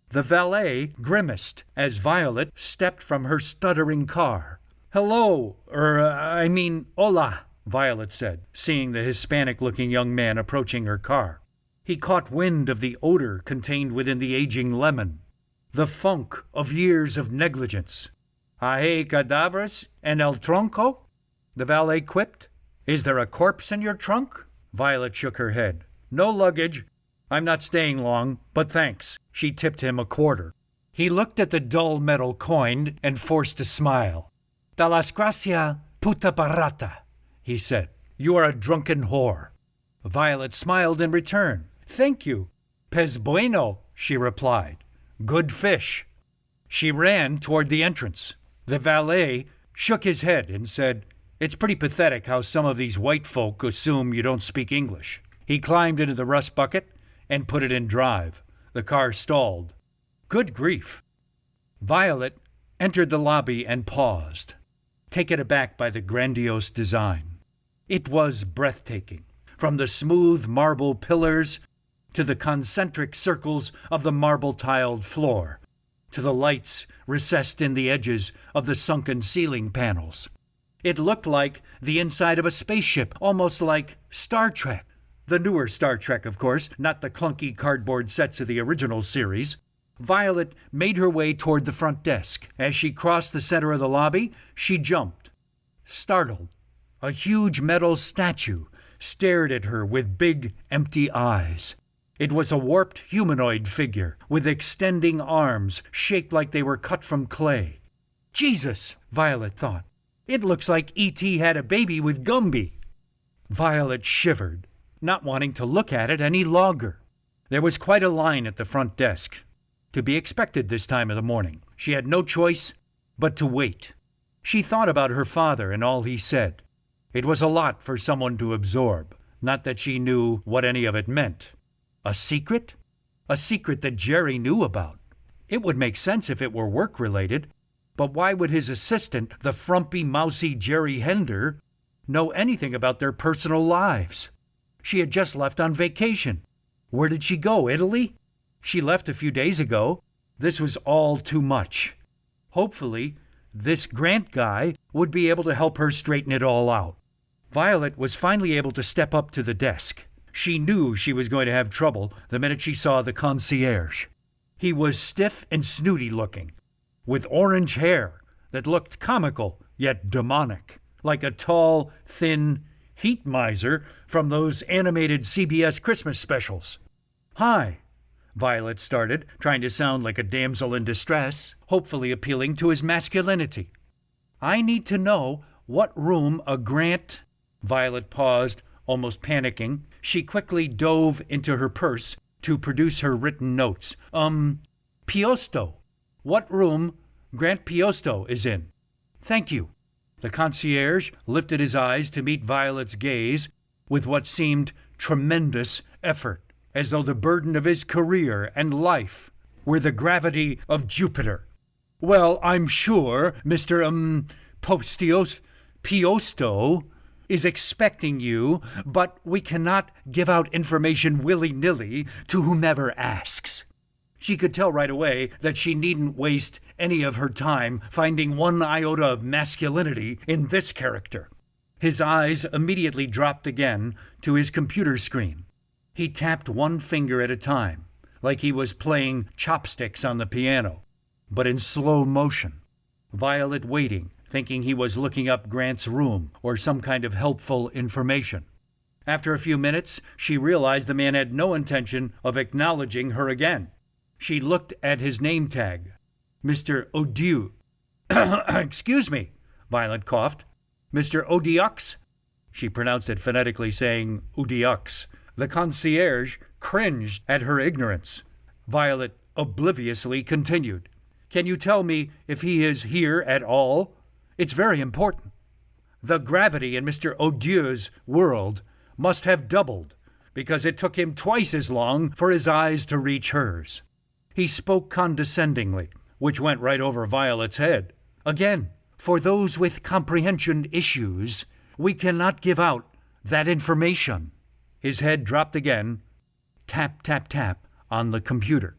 The valet grimaced as Violet stepped from her stuttering car. "Hello, hola," Violet said, seeing the Hispanic-looking young man approaching her car. He caught wind of the odor contained within the aging lemon, the funk of years of negligence. "Hay cadavres en el tronco?" the valet quipped. "Is there a corpse in your trunk?" Violet shook her head. "No luggage. I'm not staying long, but thanks." She tipped him a quarter. He looked at the dull metal coin and forced a smile. "Da las gracia, puta barata," he said. "You are a drunken whore." Violet smiled in return. "Thank you." "Pez bueno," she replied. "Good fish." She ran toward the entrance. The valet shook his head and said, "It's pretty pathetic how some of these white folk assume you don't speak English." He climbed into the rust bucket and put it in drive. The car stalled. Good grief. Violet entered the lobby and paused, taken aback by the grandiose design. It was breathtaking, from the smooth marble pillars to the concentric circles of the marble-tiled floor, to the lights recessed in the edges of the sunken ceiling panels. It looked like the inside of a spaceship, almost like Star Trek. The newer Star Trek, of course, not the clunky cardboard sets of the original series. Violet made her way toward the front desk. As she crossed the center of the lobby, she jumped. Startled, a huge metal statue stared at her with big, empty eyes. It was a warped humanoid figure with extending arms shaped like they were cut from clay. "Jesus," Violet thought. "It looks like E.T. had a baby with Gumby." Violet shivered, not wanting to look at it any longer. There was quite a line at the front desk. To be expected this time of the morning. She had no choice but to wait. She thought about her father and all he said. It was a lot for someone to absorb, not that she knew what any of it meant. A secret? A secret that Jerry knew about. It would make sense if it were work-related, but why would his assistant, the frumpy, mousy Jerry Hender, know anything about their personal lives? She had just left on vacation. Where did she go? Italy? She left a few days ago. This was all too much. Hopefully, this Grant guy would be able to help her straighten it all out. Violet was finally able to step up to the desk. She knew she was going to have trouble the minute she saw the concierge. He was stiff and snooty looking, with orange hair that looked comical yet demonic, like a tall, thin heat miser from those animated CBS Christmas specials. "Hi," Violet started, trying to sound like a damsel in distress, hopefully appealing to his masculinity. "I need to know what room a Grant—" Violet paused, almost panicking. She quickly dove into her purse to produce her written notes. Piosto. What room Grant Piosto is in?" "Thank you." The concierge lifted his eyes to meet Violet's gaze with what seemed tremendous effort, as though the burden of his career and life were the gravity of Jupiter. "Well, I'm sure Mr. Piosto is expecting you, but we cannot give out information willy-nilly to whomever asks." She could tell right away that she needn't waste any of her time finding one iota of masculinity in this character. His eyes immediately dropped again to his computer screen. He tapped one finger at a time, like he was playing chopsticks on the piano, but in slow motion. Violet waiting, thinking he was looking up Grant's room or some kind of helpful information. After a few minutes, she realized the man had no intention of acknowledging her again. She looked at his name tag. Mr. Odieu. "Excuse me," Violet coughed. "Mr. Odiux?" She pronounced it phonetically, saying Odiux. The concierge cringed at her ignorance. Violet obliviously continued. "Can you tell me if he is here at all? It's very important. The gravity in Mr. Odieu's world must have doubled, because it took him twice as long for his eyes to reach hers." He spoke condescendingly, which went right over Violet's head. "Again, for those with comprehension issues, we cannot give out that information." His head dropped again, tap, tap, tap, on the computer.